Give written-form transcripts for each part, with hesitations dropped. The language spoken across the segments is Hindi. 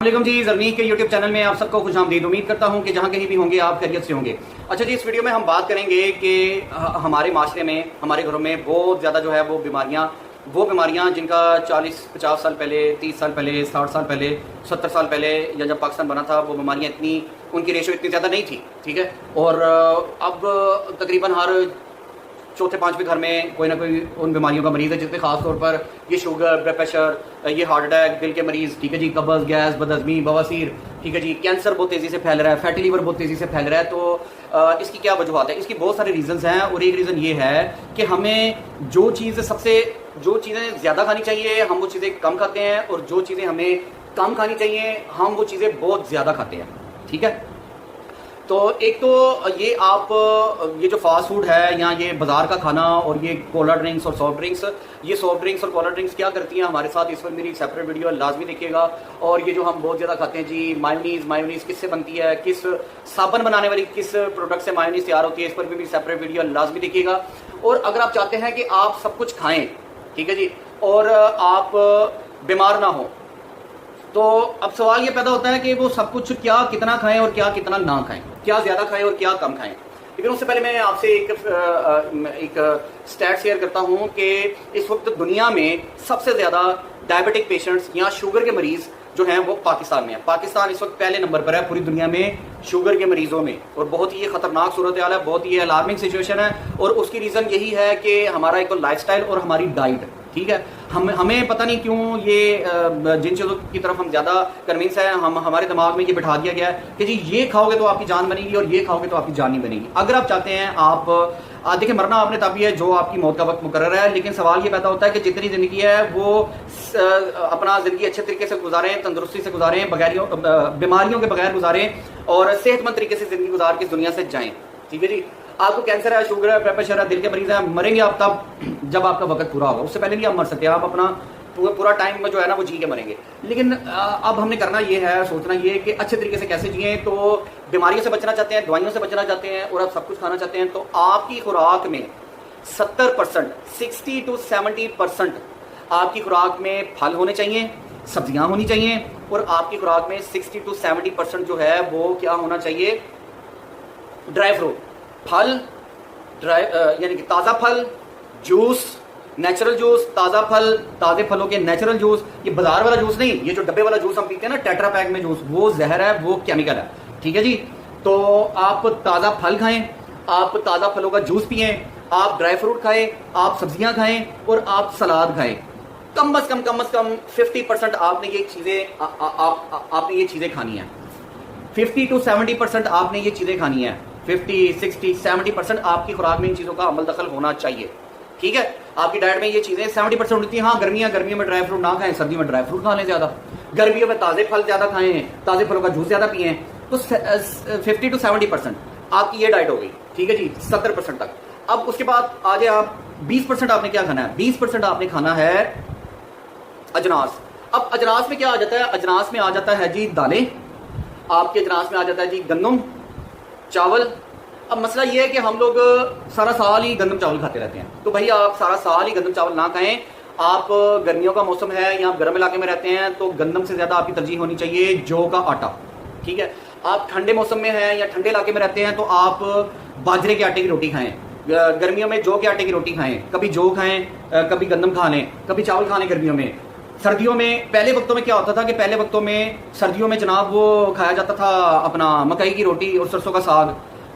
वालेकुम जी, जरनीक के यूट्यूब चैनल में आप सबको खुशामदीद। उम्मीद करता हूं कि जहां कहीं भी होंगे आप खैरियत से होंगे। अच्छा जी, इस वीडियो में हम बात करेंगे कि हमारे माशरे में, हमारे घरों में बहुत ज़्यादा जो है वो बीमारियां जिनका 40-50 साल पहले, 30 साल पहले, 60 साल पहले, 70 साल पहले या जब पाकिस्तान बना था, वो बीमारियाँ इतनी, उनकी रेशो इतनी ज़्यादा नहीं थी। ठीक है, और अब तकरीबन हर चौथे पांचवें घर में कोई ना कोई उन बीमारियों का मरीज़ है, जिसमें खास तौर पर ये शुगर, ब्लड प्रेशर, ये हार्ट अटैक, दिल के मरीज़, ठीक है जी, कब्ज़, गैस, बदहज़मी, बवासीर, ठीक है जी, कैंसर बहुत तेज़ी से फैल रहा है, फैटी लीवर बहुत तेज़ी से फैल रहा है। तो इसकी क्या वजूहत है? इसकी बहुत सारे रीज़न्स हैं, और एक रीज़न ये है कि हमें जो चीज़ें ज़्यादा खानी चाहिए हम वो चीज़ें कम खाते हैं, और जो चीज़ें हमें कम खानी चाहिए हम वो चीज़ें बहुत ज़्यादा खाते हैं। ठीक है, तो एक तो ये जो फास्ट फूड है या ये बाजार का खाना और ये कोला ड्रिंक्स और सॉफ्ट ड्रिंक्स, ये सॉफ्ट ड्रिंक्स और कोला ड्रिंक्स क्या करती हैं हमारे साथ, इस पर मेरी सेपरेट वीडियो लाजमी देखिएगा। और ये जो हम बहुत ज़्यादा खाते हैं जी, मायोनीज़ किससे बनती है, किस साबुन बनाने वाली किस प्रोडक्ट से मायोनीज़ तैयार होती है, इस पर भी मेरी सेपरेट वीडियो लाजमी देखिएगा। और अगर आप चाहते हैं कि आप सब कुछ खाएँ, ठीक है जी, और आप बीमार ना हो, तो अब सवाल ये पैदा होता है कि वो सब कुछ क्या कितना खाएं और क्या कितना ना खाएं, क्या ज़्यादा खाएं और क्या कम खाएं। लेकिन उससे पहले मैं आपसे एक स्टैट शेयर करता हूं कि इस वक्त दुनिया में सबसे ज़्यादा डायबिटिक पेशेंट्स या शुगर के मरीज़ जो हैं वो पाकिस्तान में है। पाकिस्तान इस वक्त पहले नंबर पर है पूरी दुनिया में शुगर के मरीजों में, और बहुत ही ख़तरनाक सूरत हाल है, बहुत ही अलार्मिंग सिचुएशन है। और उसकी रीज़न यही है कि हमारा एक तो लाइफस्टाइल और हमारी डाइट, ठीक है, हमें पता नहीं क्यों ये जिन चीज़ों की तरफ हम ज़्यादा कन्विंस हैं, हमारे दिमाग में ये बिठा दिया गया है कि जी ये खाओगे तो आपकी जान बनेगी और ये खाओगे तो आपकी जान नहीं बनेगी। अगर आप चाहते हैं, आप देखिए, मरना आपने तभी है जो आपकी मौत का वक्त मुकर्रर है, लेकिन सवाल ये पैदा होता है कि जितनी ज़िंदगी है वो अपना ज़िंदगी अच्छे तरीके से गुजारें, तंदुरुस्ती से गुजारें, बीमारियों के बगैर गुजारें, और सेहतमंद तरीके से ज़िंदगी गुजार के इस दुनिया से जाएँ। ठीक है जी, आपको कैंसर है, शुगर है, ब्लड प्रेशर है, दिल के मरीज है, मरेंगे आप तब जब आपका वक्त पूरा होगा, उससे पहले नहीं आप मर सकते। आप अपना पूरा टाइम में जो है ना वो जी के मरेंगे। लेकिन अब हमने करना ये है, सोचना ये कि अच्छे तरीके से कैसे जिए। तो बीमारियों से बचना चाहते हैं, दवाइयों से बचना चाहते हैं, और आप सब कुछ खाना चाहते हैं, तो आपकी खुराक में 70%, 60 to 70% आपकी खुराक में फल होने चाहिए, सब्जियां होनी चाहिए, और आपकी खुराक में 60 to 70% जो है वो क्या होना चाहिए, ड्राई फ्रूट, फल, यानी कि ताज़ा फल, जूस, नेचुरल जूस, ताज़ा फल, ताज़े फलों के नेचुरल जूस। ये बाजार वाला जूस नहीं, ये जो डब्बे वाला जूस हम पीते हैं ना, टेट्रा पैक में जूस, वो जहर है, वो केमिकल है। ठीक है जी, तो आप ताज़ा फल खाएं, आप ताज़ा फलों का जूस पिएं, आप ड्राई फ्रूट खाएं, आप सब्जियां खाएं, और आप सलाद खाएं। कम अज़ कम 50% आपने ये चीज़ें खानी है। 50 to 70% आपने ये चीज़ें खानी है। 50, 60, 70% आपकी खुराक में इन चीज़ों का अमल दखल होना चाहिए। ठीक है, आपकी डाइट में ये चीज़ें 70% होती हैं। हाँ, गर्मियों में ड्राई फ्रूट ना खाएं, सर्दियों में ड्राई फ्रूट खा लें ज़्यादा, गर्मियों में ताज़े फल ज़्यादा खाएं, ताज़े फलों का जूस ज़्यादा पिएं। तो 50 to 70% आपकी ये डाइट हो गई। ठीक है जी, 70% तक। अब उसके बाद आ जाए आप 20% आपने क्या खाना है? 20% आपने खाना है अजनास। अब अजनास में क्या आ जाता है? अजनास में आ जाता है जी दालें, आपके अजनास में आ जाता है जी गंदम, चावल। अब मसला ये है कि हम लोग सारा साल ही गंदम चावल खाते रहते हैं, तो भाई आप सारा साल ही गंदम चावल ना खाएं। आप गर्मियों का मौसम है या आप गर्म इलाके में रहते हैं, तो गंदम से ज़्यादा आपकी तरजीह होनी चाहिए जौ का आटा। ठीक है, आप ठंडे मौसम में हैं या ठंडे इलाके में रहते हैं, तो आप बाजरे के आटे की रोटी खाएं। गर्मियों में जौ के आटे की रोटी खाएं, कभी जौ खाएं, कभी गंदम खा लें, कभी चावल खा लें गर्मियों में। सर्दियों में, पहले वक्तों में क्या होता था कि पहले वक्तों में सर्दियों में जनाब वो खाया जाता था अपना मकई की रोटी और सरसों का साग।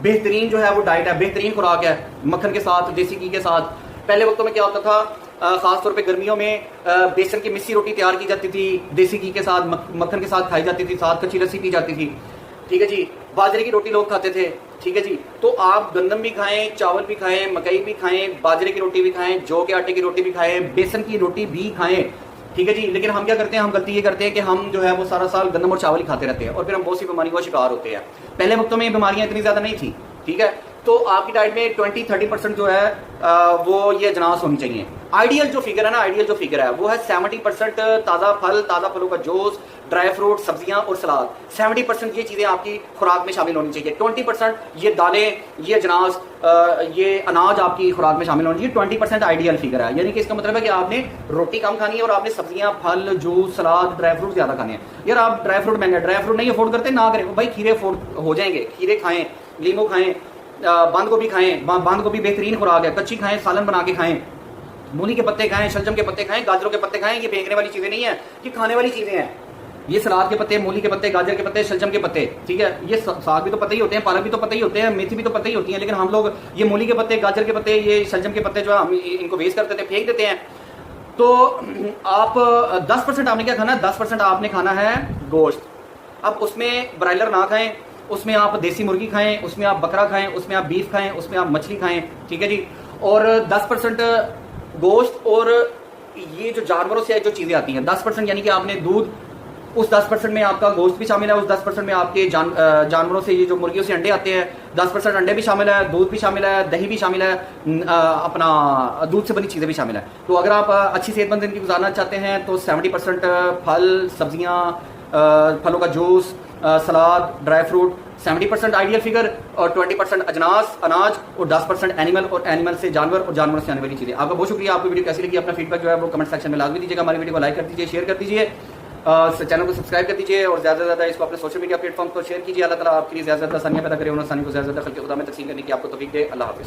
बेहतरीन जो है वो डाइट है, बेहतरीन खुराक है, मक्खन के साथ, देसी घी के साथ। पहले वक्तों में क्या होता था, ख़ास तौर पे गर्मियों में बेसन की मिस्सी रोटी तैयार की जाती थी, देसी घी के साथ, मक्खन के साथ खाई जाती थी, साथ कच्ची लस्सी पी जाती थी। ठीक है जी, बाजरे की रोटी लोग खाते थे। ठीक है जी, तो आप गंदम भी खाएं, चावल भी खाएं, मकई भी खाएं, बाजरे की रोटी भी खाएं, जौ के आटे की रोटी भी खाएं, बेसन की रोटी भी खाएं। ठीक है जी, लेकिन हम क्या करते हैं, हम गलती ये करते हैं कि हम जो है वो सारा साल गंदम और चावल ही खाते रहते हैं, और फिर हम बहुत सी बीमारियों का शिकार होते हैं। पहले वक्तों में ये बीमारियां इतनी ज़्यादा नहीं थी। ठीक है, तो आपकी डाइट में 20-30% जो है वो ये अजनास होनी चाहिए। आइडियल जो फिगर है ना, आइडियल जो फिगर है वो है 70% ताज़ा फल, ताज़ा फलों का जूस, ड्राई फ्रूट, सब्जियां और सलाद। 70% ये चीज़ें आपकी खुराक में शामिल होनी चाहिए। 20% ये दालें, ये अजनास, ये अनाज आपकी खुराक में शामिल होनी चाहिए। 20% आइडियल फिगर है, यानी कि इसका मतलब है कि आपने रोटी कम खानी है और आपने सब्जियां, फल, जूस, सलाद, ड्राई फ्रूट ज़्यादा खाने हैं। यार आप ड्राई फ्रूट महंगे, ड्राई फ्रूट नहीं अफोर्ड करते ना करें भाई, खीरे अफोर्ड हो जाएंगे, खीरे खाएं, लीमू खाएं, बंद गोभी खाएं, बंद गोभी बेहतरीन खुराक है, कच्ची खाएं, सालन बना के खाएं, मूली के पत्ते खाएं, शलजम के पत्ते खाएं, गाजरों के पत्ते खाएं। ये फेंकने वाली चीजें नहीं है, ये खाने वाली चीजें हैं। ये सलाद के पत्ते, मूली के पत्ते, गाजर के पत्ते, शलजम के पत्ते, ठीक है। ये साग भी तो पता ही होते हैं, पालक भी तो पता ही होते हैं, मेथी भी तो पता ही होती है, लेकिन हम लोग ये मूली के पत्ते, गाजर के पत्ते, ये शलजम के पत्ते जो है हम इनको वेस्ट कर देते हैं, फेंक देते हैं। तो आप 10% आपने क्या खाना है, 10% आपने खाना है गोश्त। अब उसमें ब्रायलर ना खाएं, उसमें आप देसी मुर्गी खाएं, उसमें आप बकरा खाएं, उसमें आप बीफ खाएं, उसमें आप मछली खाएं, ठीक है जी। और 10% गोश्त और ये जो जानवरों से जो चीज़ें आती हैं 10%, यानी कि आपने दूध, उस 10% में आपका गोश्त भी शामिल है, उस 10% में आपके जानवरों से ये जो मुर्गियों से अंडे आते हैं 10% अंडे भी शामिल है, दूध भी शामिल है, दही भी शामिल है, अपना दूध से बनी चीज़ें भी शामिल है। तो अगर आप अच्छी सेहतमंद ज़िंदगी गुजारना चाहते हैं तो 70% फल, सब्जियाँ, फलों का जूस, सलाद, ड्राई फ्रूट, 70% आइडियल फिगर, और 20% अजनास, अनाज, और 10% एनिमल, और एनिमल से जानवर, और जानवर से आने वाली चीज़ें। आपका बहुत शुक्रिया। आपको वीडियो कैसी लगी, अपना फीडबैक जो है वो कमेंट सेक्शन में लाजमी दीजिएगा। हमारी वीडियो को लाइक कर दीजिए, शेयर कर दीजिए, चैनल को सब्सक्राइब कर दीजिए, और ज़्यादा से ज़्यादा इसको अपने सोशल मीडिया प्लेटफॉर्म को शेयर कीजिए। अल्लाह ताला आपके लिए ज़्यादा आसानियाँ पैदा करे, उन आसानी को ज़्यादा खल्क़ खुदा में तक़सीम करने की आपको तौफ़ीक दे। अल्लाह हाफ़िज़।